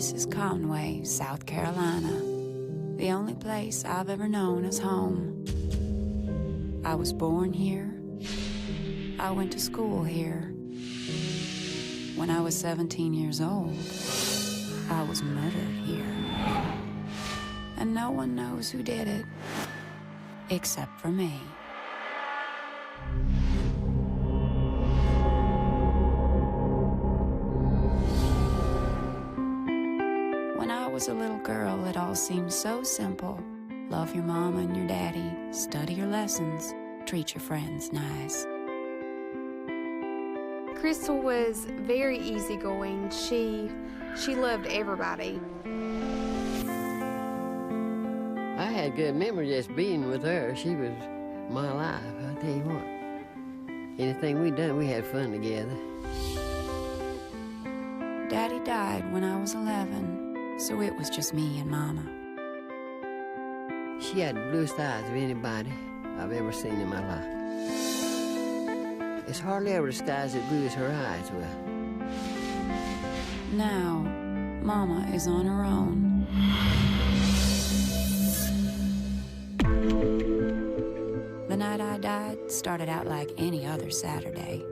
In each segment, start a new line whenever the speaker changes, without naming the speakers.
This is Conway, South Carolina, the only place I've ever known as home. I was born here. I went to school here. When I was 17 years old, I was murdered here. And no one knows who did it, except for me. When I was a little girl, it all seemed so simple. Love your mama and your daddy, study your lessons, treat your friends nice.
Crystal was very easygoing. She loved everybody.
I had good memories just being with her. She was my life, I'll tell you what. Anything we done, we had fun together.
Daddy died when I was 11, so it was just me and Mama.
She had the bluest eyes of anybody I've ever seen in my life. It's hardly ever the skies as blue as her eyes were.
Now, Mama is on her own. The night I died started out like any other Saturday.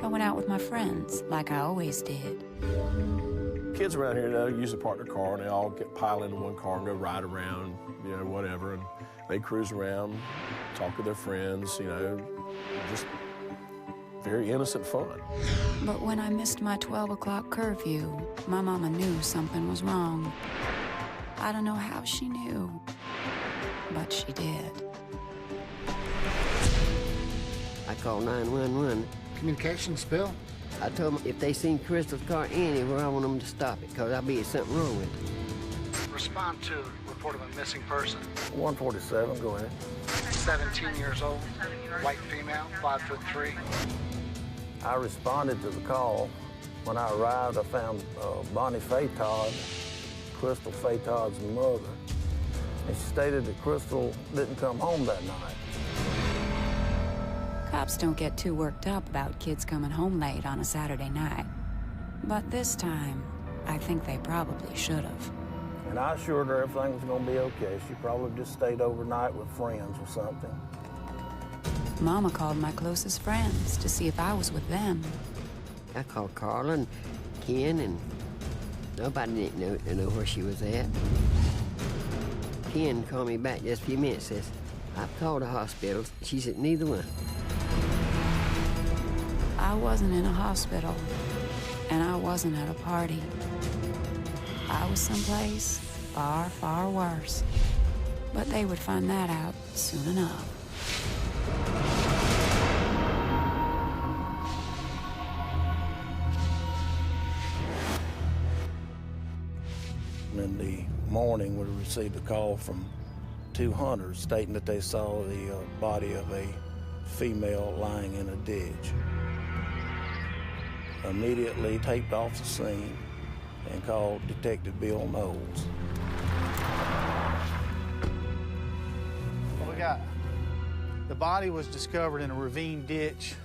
I went out with my friends like I always did.
Kids around here, they usually park their car and they all pile into one car and go ride around, you know, whatever. And they cruise around, talk with their friends, you know, just very innocent fun.
But when I missed my 12 o'clock curfew, my mama knew something was wrong. I don't know how she knew, but she did.
I called 911.
Communication spill?
I told them if they seen Crystal's car anywhere, I want them to stop it, because I be something wrong with it.
Respond to report of a missing person.
147, go ahead.
17 years old, white female, 5'3".
I responded to the call. When I arrived, I found Bonnie Faye Todd, Crystal Faye Todd's mother. And she stated that Crystal didn't come home that night.
Cops don't get too worked up about kids coming home late on a Saturday night. But this time, I think they probably should have.
And I assured her everything was going to be okay. She probably just stayed overnight with friends or something.
Mama called my closest friends to see if I was with them.
I called Carla and Ken, and nobody didn't know where she was at. Ken called me back just a few minutes, says, I've called the hospital. She said, neither one.
I wasn't in a hospital, and I wasn't at a party. I was someplace far, far worse. But they would find that out soon enough.
In the morning, we received a call from 2 hunters stating that they saw the body of a female lying in a ditch. Immediately taped off the scene and called Detective Bill Knowles.
What we got? The body was discovered in a ravine ditch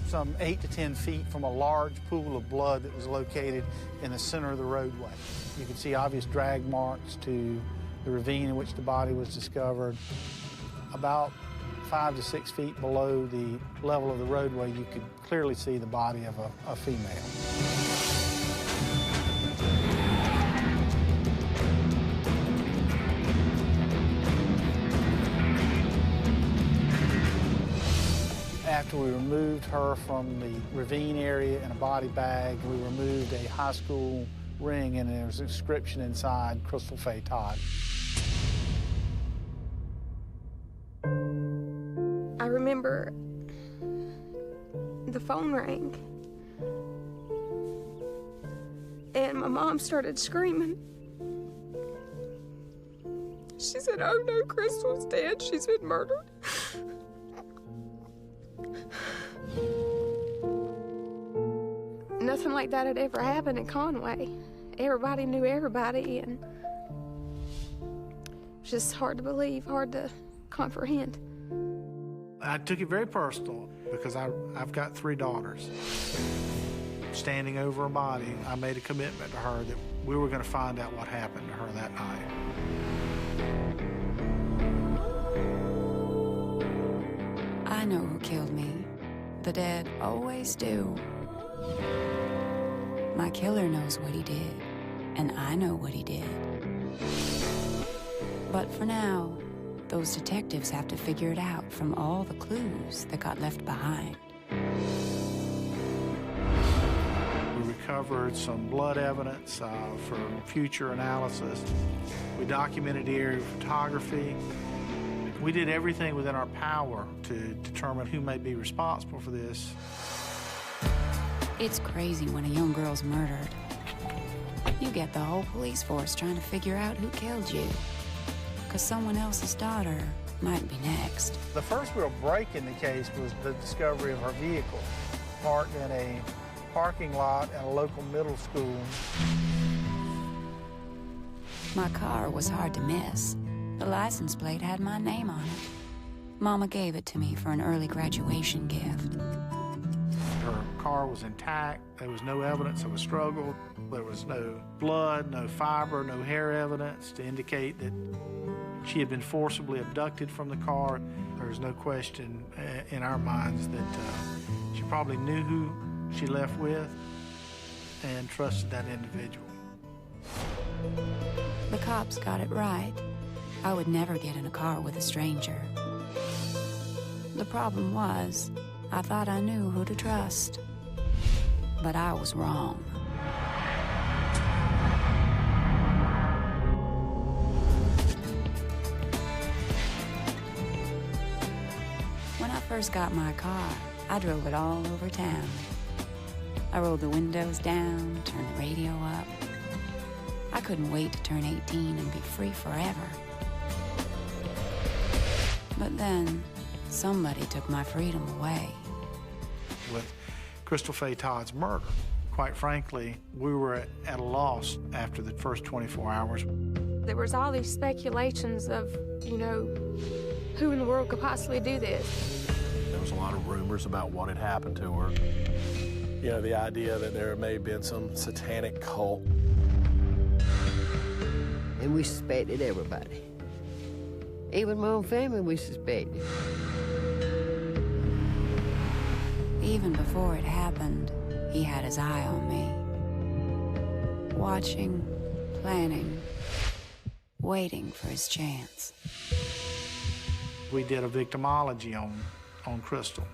some 8 to 10 feet from a large pool of blood that was located in the center of the roadway. You can see obvious drag marks to the ravine in which the body was discovered. About 5 to 6 feet below the level of the roadway, you could clearly see the body of a female. After we removed her from the ravine area in a body bag, we removed a high school ring, and there was an inscription inside, Crystal Faye Todd.
I remember the phone rang, and my mom started screaming. She said, "Oh no, Crystal's dead. She's been murdered." Nothing like that had ever happened in Conway. Everybody knew everybody, and it was just hard to believe, hard to comprehend.
I took it very personal because I've got 3 daughters. Standing over a body, I made a commitment to her that We were going to find out what happened to her that night.
I know who killed me. The dead always do. My killer knows what he did, and I know what he did. But for now, those detectives have to figure it out from all the clues that got left behind.
We recovered some blood evidence for future analysis. We documented the area of photography. We did everything within our power to determine who may be responsible for this.
It's crazy when a young girl's murdered. You get the whole police force trying to figure out who killed you, because someone else's daughter might be next.
The first real break in the case was the discovery of her vehicle, parked in a parking lot at a local middle school.
My car was hard to miss. The license plate had my name on it. Mama gave it to me for an early graduation gift.
Her car was intact. There was no evidence of a struggle. There was no blood, no fiber, no hair evidence to indicate that she had been forcibly abducted from the car. There was no question in our minds that she probably knew who she left with and trusted that individual.
The cops got it right. I would never get in a car with a stranger. The problem was, I thought I knew who to trust. But I was wrong. When I first got my car, I drove it all over town. I rolled the windows down, turned the radio up. I couldn't wait to turn 18 and be free forever. But then, somebody took my freedom away.
With Crystal Faye Todd's murder, quite frankly, we were at a loss after the first 24 hours.
There was all these speculations of, you know, who in the world could possibly do this?
There was a lot of rumors about what had happened to her. You know, the idea that there may have been some satanic cult.
And we suspected everybody. Even my own family we suspected.
Even before it happened, he had his eye on me. Watching, planning, waiting for his chance.
We did a victimology on Crystal,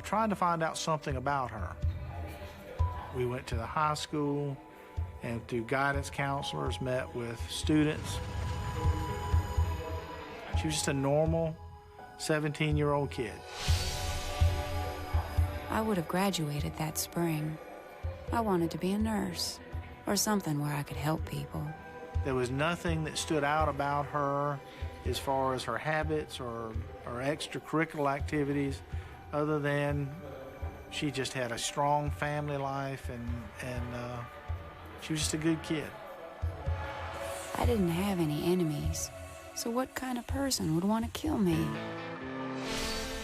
trying to find out something about her. We went to the high school and through guidance counselors met with students. She was just a normal 17-year-old kid.
I would have graduated that spring. I wanted to be a nurse or something where I could help people.
There was nothing that stood out about her as far as her habits or extracurricular activities other than she just had a strong family life and she was just a good kid.
I didn't have any enemies, so what kind of person would want to kill me?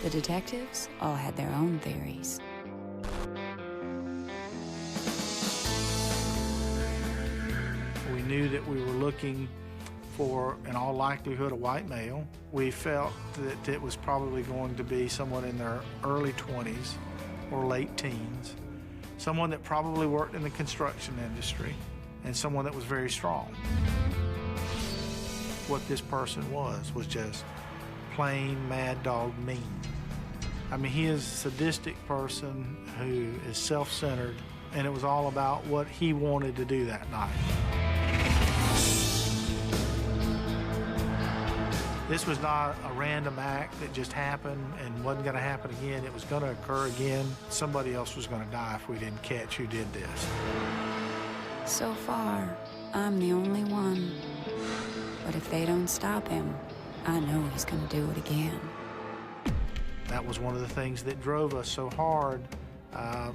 The detectives all had their own theories.
We knew that we were looking for, in all likelihood, a white male. We felt that it was probably going to be someone in their early 20s or late teens, someone that probably worked in the construction industry, and someone that was very strong. What this person was just plain mad dog mean. I mean, he is a sadistic person who is self-centered, and it was all about what he wanted to do that night. This was not a random act that just happened and wasn't going to happen again. It was going to occur again. Somebody else was going to die if we didn't catch who did this.
So far, I'm the only one. But if they don't stop him, I know he's going to do it again.
That was one of the things that drove us so hard,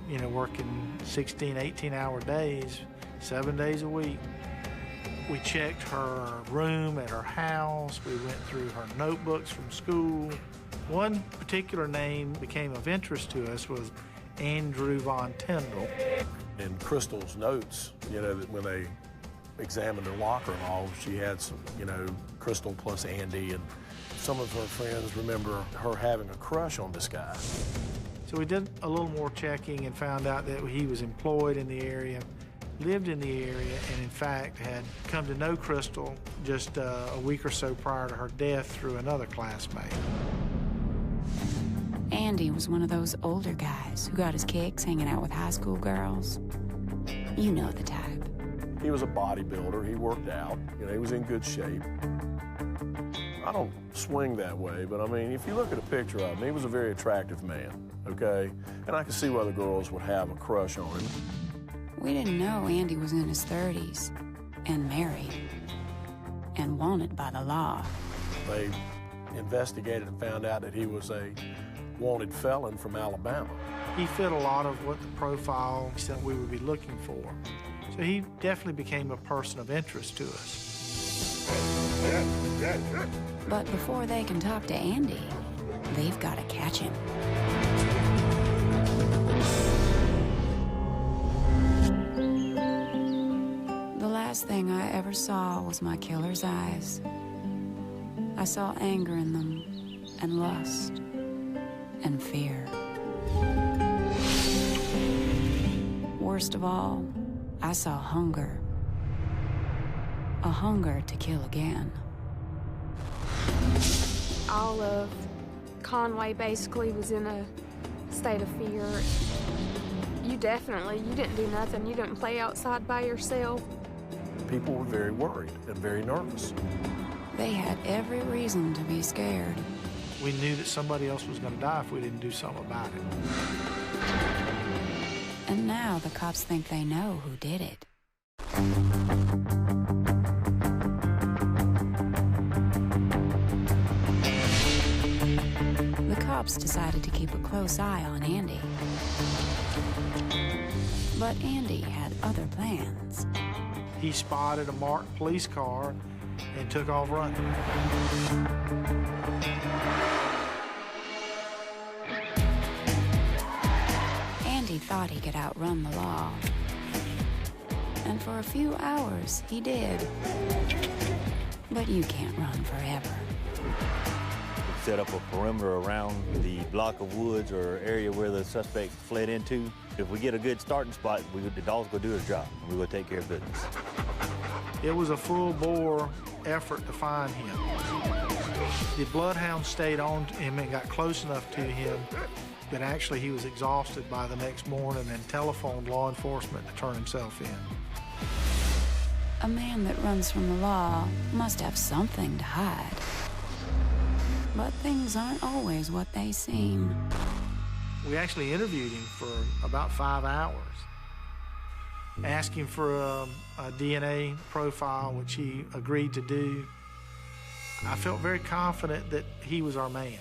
you know, working 16, 18-hour days, 7 days a week. We checked her room at her house. We went through her notebooks from school. One particular name became of interest to us was Andrew Von Tyndall.
In Crystal's notes, you know, that when they examined her locker and all, she had some, you know, Crystal plus Andy, and some of her friends remember her having a crush on this guy.
So we did a little more checking and found out that he was employed in the area, lived in the area, and in fact had come to know Crystal just a week or so prior to her death through another classmate.
Andy was one of those older guys who got his kicks hanging out with high school girls. You know the type.
He was a bodybuilder, he worked out, you know, he was in good shape. I don't swing that way, but I mean, if you look at a picture of him, he was a very attractive man, okay? And I can see why the girls would have a crush on him.
We didn't know Andy was in his 30s and married and wanted by the law.
They investigated and found out that he was a wanted felon from Alabama.
He fit a lot of what the profile said we would be looking for. So he definitely became a person of interest to us.
But before they can talk to Andy, they've got to catch him. The last thing I ever saw was my killer's eyes. I saw anger in them, and lust, and fear. Worst of all, I saw hunger. A hunger to kill again.
All of Conway basically was in a state of fear. You didn't do nothing. You didn't play outside by yourself.
People were very worried and very nervous.
They had every reason to be scared.
We knew that somebody else was going to die if we didn't do something about it.
And now the cops think they know who did it. The cops decided to keep a close eye on Andy. But Andy had other plans.
He spotted a marked police car and took off running.
Andy thought he could outrun the law. And for a few hours, he did. But you can't run forever.
Set up a perimeter around the block of woods or area where the suspect fled into. If we get a good starting spot, the dogs go do their job, and we're going to take care of business.
It was a full-bore effort to find him. The bloodhound stayed on him and got close enough to him that actually he was exhausted by the next morning and telephoned law enforcement to turn himself in.
A man that runs from the law must have something to hide. But things aren't always what they seem.
We actually interviewed him for about 5 hours, asking for a DNA profile, which he agreed to do. I felt very confident that he was our man.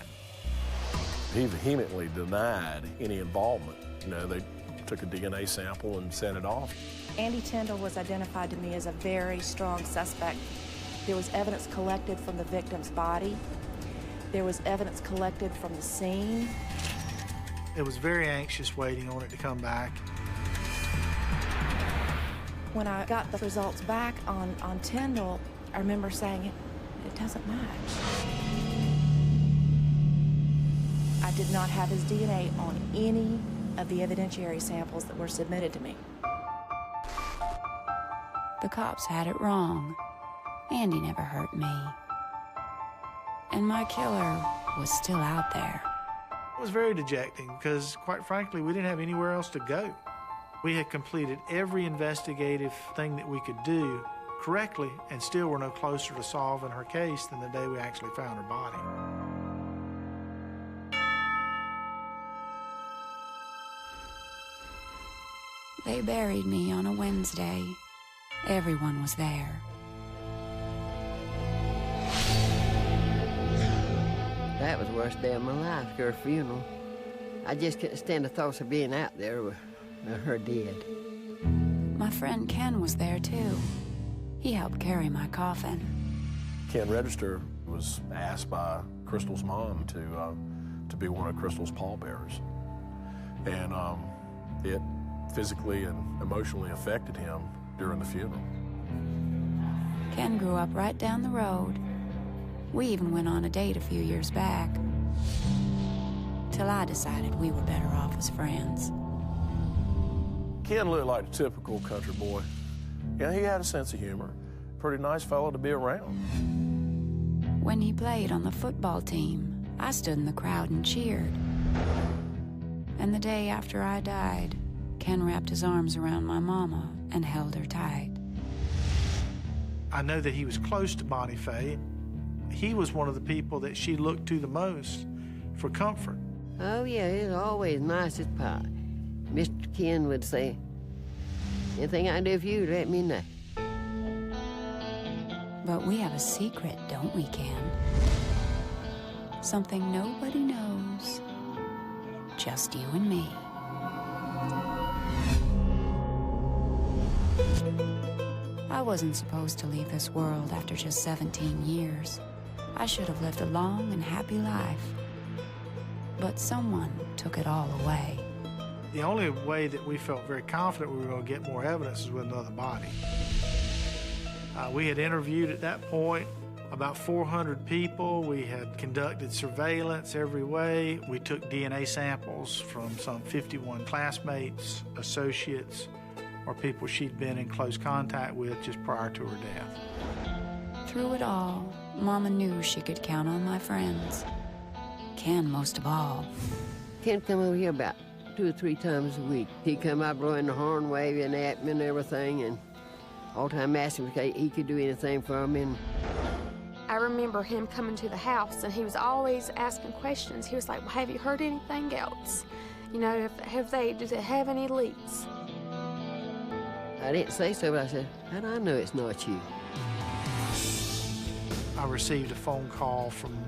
He vehemently denied any involvement. You know, they took a DNA sample and sent it off.
Andy Tyndall was identified to me as a very strong suspect. There was evidence collected from the victim's body. There was evidence collected from the scene.
It was very anxious waiting on it to come back.
When I got the results back on Tyndall, I remember saying, it doesn't match. I did not have his DNA on any of the evidentiary samples that were submitted to me.
The cops had it wrong. Andy never hurt me. And my killer was still out there.
It was very dejecting because, quite frankly, we didn't have anywhere else to go. We had completed every investigative thing that we could do correctly and still were no closer to solving her case than the day we actually found her body.
They buried me on a Wednesday. Everyone was there.
That was the worst day of my life, her funeral. I just couldn't stand the thoughts of being out there with her dead.
My friend Ken was there too. He helped carry my coffin.
Ken Register was asked by Crystal's mom to be one of Crystal's pallbearers. And it physically and emotionally affected him during the funeral.
Ken grew up right down the road. We even went on a date a few years back, till I decided we were better off as friends.
Ken looked like a typical country boy. Yeah, he had a sense of humor. Pretty nice fellow to be around.
When he played on the football team, I stood in the crowd and cheered. And the day after I died, Ken wrapped his arms around my mama and held her tight.
I know that he was close to Bonnie Faye. He was one of the people that she looked to the most for comfort.
Oh, yeah, he's always nice as pie. Mr. Ken would say, anything I can do for you, let me know.
But we have a secret, don't we, Ken? Something nobody knows. Just you and me. I wasn't supposed to leave this world after just 17 years. I should have lived a long and happy life. But someone took it all away.
The only way that we felt very confident we were going to get more evidence is with another body. We had interviewed at that point about 400 people. We had conducted surveillance every way. We took DNA samples from some 51 classmates, associates, or people she'd been in close contact with just prior to her death.
Through it all, Mama knew she could count on my friends. Ken most of all.
Ken come over here about 2 or 3 times a week. He'd come out blowing the horn, waving at me and everything, and all the time asking if he could do anything for me. And
I remember him coming to the house, and he was always asking questions. He was like, well, have you heard anything else? You know, does it have any leaks?
I didn't say so, but I said, how do I know it's not you?
I received a phone call from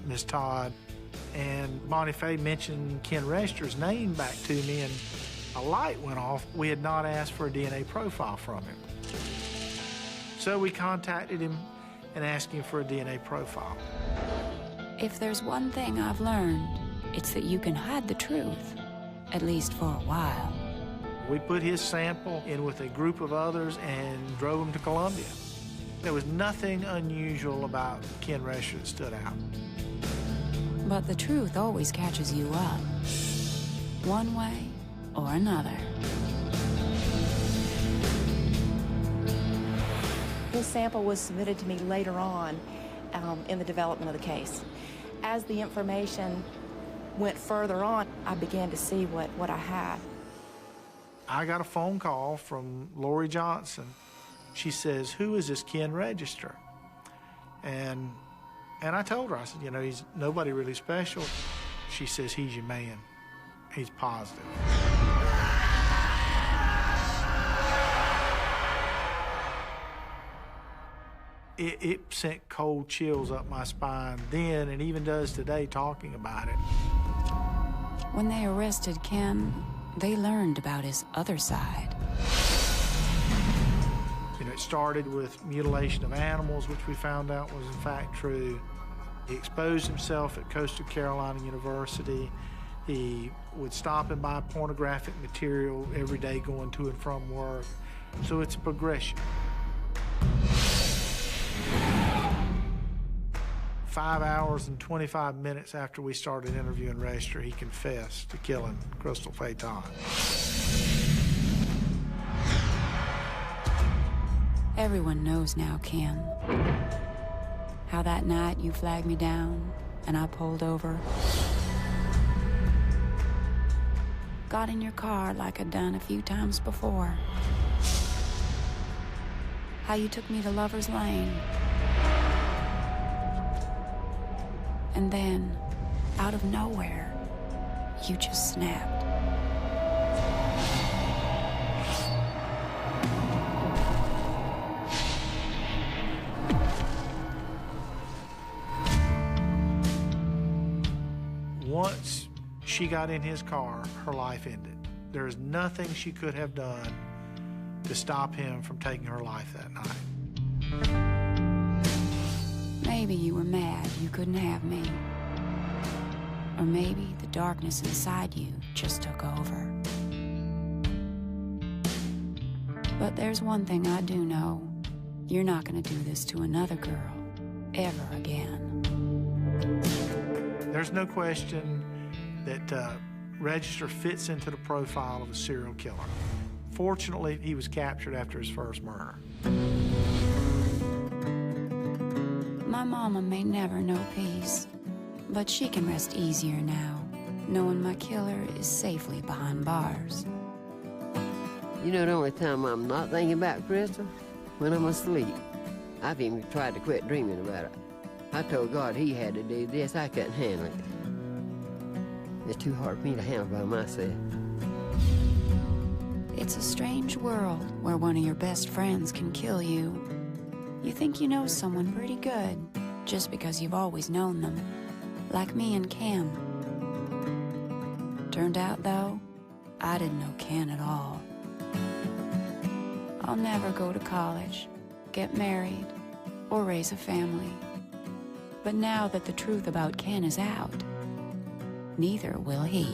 Miss Todd, and Bonnie Faye mentioned Ken Register's name back to me, and a light went off. We had not asked for a DNA profile from him. So we contacted him and asked him for a DNA profile.
If there's one thing I've learned, it's that you can hide the truth, at least for a while.
We put his sample in with a group of others and drove him to Columbia. There was nothing unusual about Ken Register that stood out.
But the truth always catches you up, one way or another.
His sample was submitted to me later on in the development of the case. As the information went further on, I began to see what I had.
I got a phone call from Lori Johnson. She says, who is this Ken Register? And I told her, I said, you know, he's nobody really special. She says, he's your man. He's positive. It sent cold chills up my spine then, and even does today, talking about it.
When they arrested Ken, they learned about his other side.
You know, it started with mutilation of animals, which we found out was in fact true. He exposed himself at Coastal Carolina University. He would stop and buy pornographic material every day going to and from work. So it's a progression. 5 hours and 25 minutes after we started interviewing Register, he confessed to killing Crystal Faye Todd.
Everyone knows now, Ken. How that night you flagged me down and I pulled over. Got in your car like I'd done a few times before. How you took me to Lover's Lane. And then, out of nowhere, you just snapped.
Once she got in his car, her life ended. There is nothing she could have done to stop him from taking her life that night.
Maybe you were mad you couldn't have me. Or maybe the darkness inside you just took over. But there's one thing I do know. You're not going to do this to another girl, ever again.
There's no question that Register fits into the profile of a serial killer. Fortunately, he was captured after his first murder.
My mama may never know peace, but she can rest easier now, knowing my killer is safely behind bars.
You know, the only time I'm not thinking about Crystal? When I'm asleep. I've even tried to quit dreaming about it. I told God he had to do this. I couldn't handle it. It's too hard for me to handle by myself.
It's a strange world where one of your best friends can kill you. You think you know someone pretty good just because you've always known them, like me and Cam. Turned out, though, I didn't know Ken at all. I'll never go to college, get married, or raise a family. But now that the truth about Ken is out, neither will he.